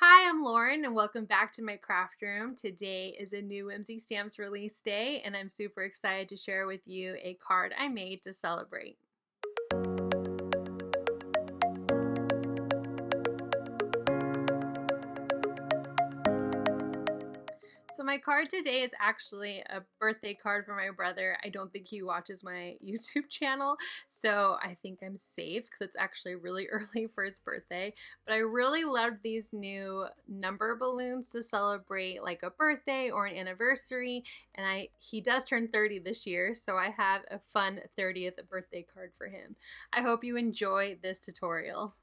Hi, I'm Lauren and welcome back to my craft room. Today is a new Whimsy Stamps release day and I'm super excited to share with you a card I made to celebrate. So my card today is actually a birthday card for my brother. I don't think he watches my YouTube channel, so I think I'm safe because it's actually really early for his birthday. But I really love these new number balloons to celebrate like a birthday or an anniversary, and he does turn 30 this year, so I have a fun 30th birthday card for him. I hope you enjoy this tutorial.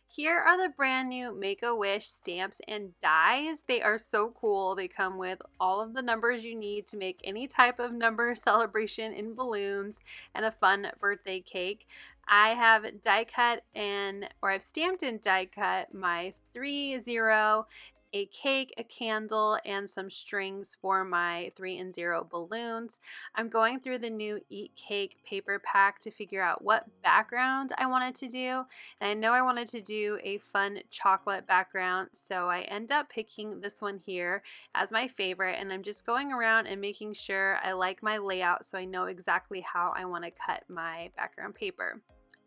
Here are the brand new Make-A-Wish stamps and dies. They are so cool. They come with all of the numbers you need to make any type of number celebration in balloons and a fun birthday cake. I have die cut I've stamped and die cut my 3-0, a cake, a candle, and some strings for my 3 and 0 balloons. I'm going through the new Eat Cake paper pack to figure out what background I wanted to do. And I know I wanted to do a fun chocolate background, so I end up picking this one here as my favorite, and I'm just going around and making sure I like my layout so I know exactly how I want to cut my background paper.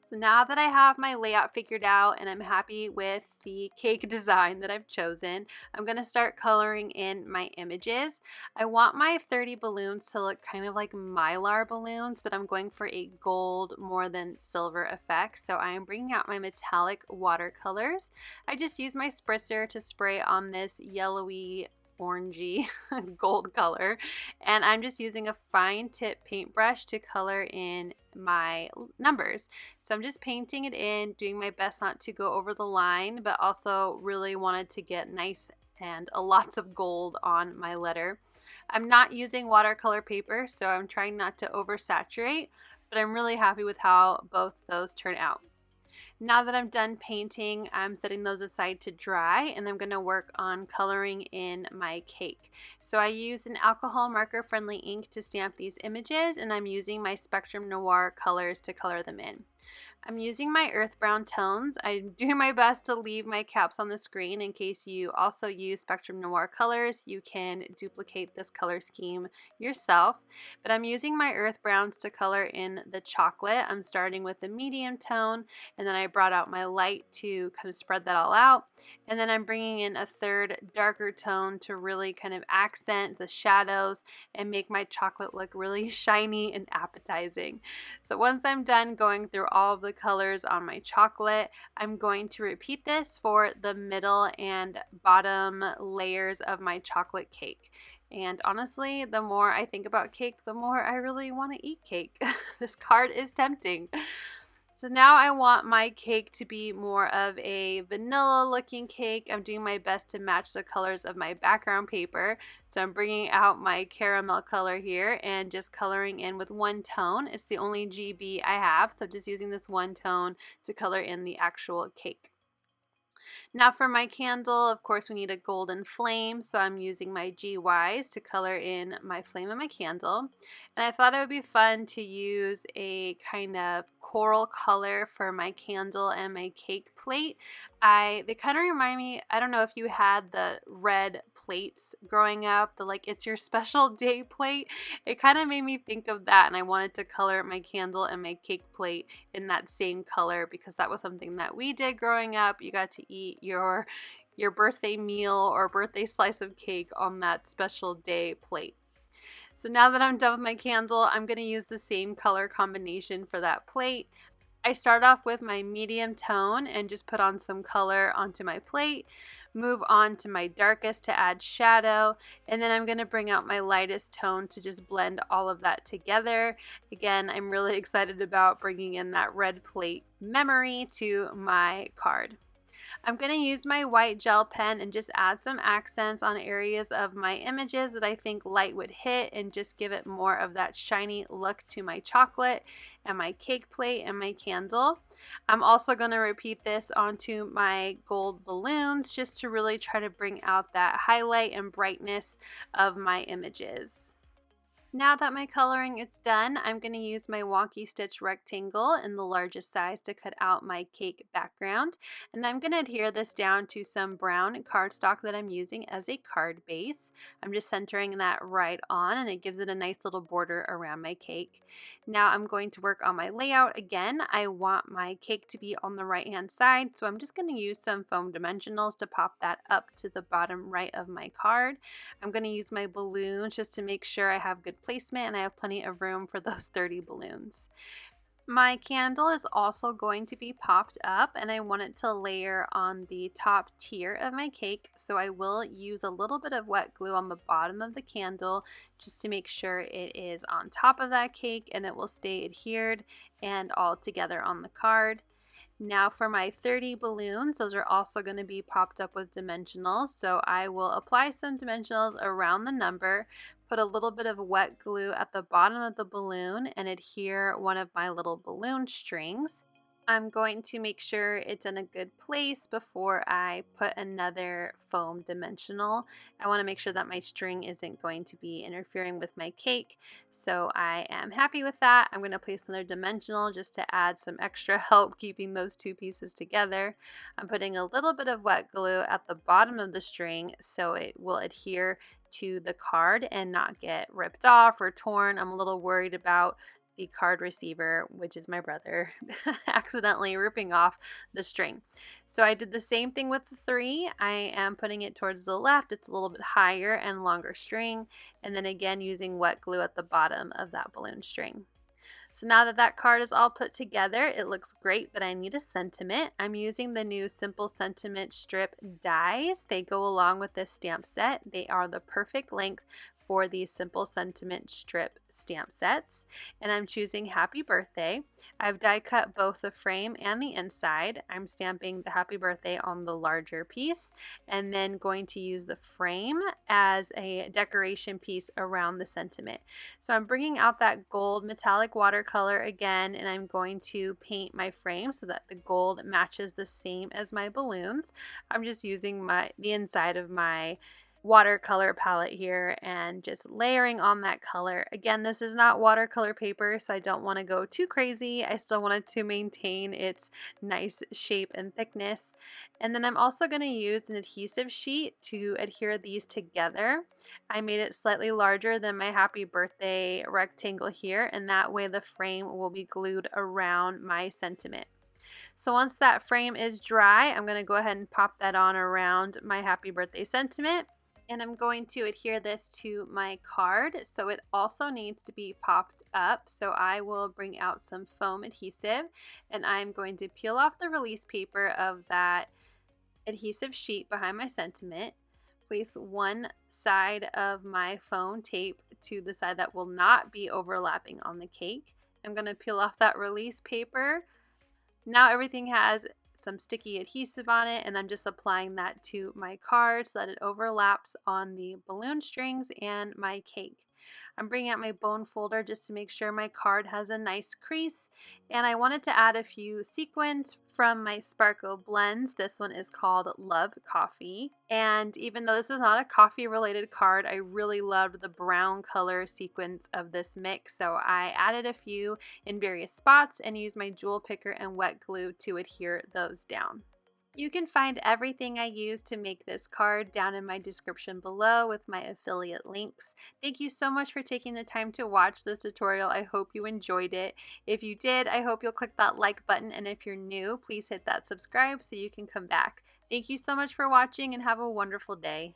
So now that I have my layout figured out and I'm happy with the cake design that I've chosen, I'm going to start coloring in my images. I want my 30 balloons to look kind of like Mylar balloons, but I'm going for a gold more than silver effect. So I am bringing out my metallic watercolors. I just use my spritzer to spray on this yellowy orangey gold color, and I'm just using a fine tip paintbrush to color in my numbers. So I'm just painting it in, doing my best not to go over the line, but also really wanted to get nice and lots of gold on my letter. I'm not using watercolor paper, so I'm trying not to oversaturate, but I'm really happy with how both those turn out. Now that I'm done painting, I'm setting those aside to dry, and I'm going to work on coloring in my cake. So I use an alcohol marker friendly ink to stamp these images, and I'm using my Spectrum Noir colors to color them in. I'm using my earth brown tones. I'm doing my best to leave my caps on the screen in case you also use Spectrum Noir colors. You can duplicate this color scheme yourself. But I'm using my earth browns to color in the chocolate. I'm starting with the medium tone, and then I brought out my light to kind of spread that all out. And then I'm bringing in a third darker tone to really kind of accent the shadows and make my chocolate look really shiny and appetizing. So once I'm done going through all of the colors on my chocolate, I'm going to repeat this for the middle and bottom layers of my chocolate cake. And honestly, the more I think about cake, the more I really want to eat cake. This card is tempting. So now I want my cake to be more of a vanilla looking cake. I'm doing my best to match the colors of my background paper. So I'm bringing out my caramel color here and just coloring in with one tone. It's the only GB I have, so I'm just using this one tone to color in the actual cake. Now for my candle, of course we need a golden flame, so I'm using my GYs to color in my flame of my candle. And I thought it would be fun to use a kind of coral color for my candle and my cake plate. They kind of remind me, I don't know if you had the red plates growing up, the like it's your special day plate. It kind of made me think of that, and I wanted to color my candle and my cake plate in that same color because that was something that we did growing up. You got to eat your birthday meal or birthday slice of cake on that special day plate. So now that I'm done with my candle, I'm going to use the same color combination for that plate. I start off with my medium tone and just put on some color onto my plate, move on to my darkest to add shadow, and then I'm going to bring out my lightest tone to just blend all of that together. Again, I'm really excited about bringing in that red plate memory to my card. I'm going to use my white gel pen and just add some accents on areas of my images that I think light would hit and just give it more of that shiny look to my chocolate and my cake plate and my candle. I'm also going to repeat this onto my gold balloons just to really try to bring out that highlight and brightness of my images. Now that my coloring is done, I'm going to use my Wonky Stitch rectangle in the largest size to cut out my cake background. And I'm going to adhere this down to some brown cardstock that I'm using as a card base. I'm just centering that right on, and it gives it a nice little border around my cake. Now I'm going to work on my layout again. I want my cake to be on the right hand side, so I'm just going to use some foam dimensionals to pop that up to the bottom right of my card. I'm going to use my balloons just to make sure I have good placement and I have plenty of room for those 30 balloons. My candle is also going to be popped up, and I want it to layer on the top tier of my cake, so I will use a little bit of wet glue on the bottom of the candle just to make sure it is on top of that cake and it will stay adhered and all together on the card. Now for my 30 balloons, those are also going to be popped up with dimensionals, so I will apply some dimensionals around the number, put a little bit of wet glue at the bottom of the balloon, and adhere one of my little balloon strings. I'm going to make sure it's in a good place before I put another foam dimensional. I want to make sure that my string isn't going to be interfering with my cake, so I am happy with that. I'm going to place another dimensional just to add some extra help keeping those two pieces together. I'm putting a little bit of wet glue at the bottom of the string so it will adhere to the card and not get ripped off or torn. I'm a little worried about the card receiver, which is my brother, accidentally ripping off the string. So I did the same thing with the 3. I am putting it towards the left. It's a little bit higher and longer string, and then again using wet glue at the bottom of that balloon string. So now that that card is all put together, it looks great, but I need a sentiment. I'm using the new Simple Sentiment strip dies. They go along with this stamp set. They are the perfect length for these Simple Sentiment strip stamp sets, and I'm choosing Happy Birthday. I've die cut both the frame and the inside. I'm stamping the Happy Birthday on the larger piece and then going to use the frame as a decoration piece around the sentiment. So I'm bringing out that gold metallic watercolor again, and I'm going to paint my frame so that the gold matches the same as my balloons. I'm just using the inside of my watercolor palette here and just layering on that color. Again, this is not watercolor paper, so I don't want to go too crazy. I still want it to maintain its nice shape and thickness. And then I'm also going to use an adhesive sheet to adhere these together. I made it slightly larger than my Happy Birthday rectangle here, and that way the frame will be glued around my sentiment. So once that frame is dry, I'm going to go ahead and pop that on around my Happy Birthday sentiment. And I'm going to adhere this to my card, so it also needs to be popped up. So I will bring out some foam adhesive, and I'm going to peel off the release paper of that adhesive sheet behind my sentiment, place one side of my foam tape to the side that will not be overlapping on the cake. I'm going to peel off that release paper. Now everything has some sticky adhesive on it, and I'm just applying that to my card so that it overlaps on the balloon strings and my cake. I'm bringing out my bone folder just to make sure my card has a nice crease, and I wanted to add a few sequins from my Sparkle blends. This one is called Love Coffee, and even though this is not a coffee related card, I really loved the brown color sequins of this mix, so I added a few in various spots and used my jewel picker and wet glue to adhere those down. You can find everything I used to make this card down in my description below with my affiliate links. Thank you so much for taking the time to watch this tutorial. I hope you enjoyed it. If you did, I hope you'll click that like button, and if you're new, please hit that subscribe so you can come back. Thank you so much for watching, and have a wonderful day.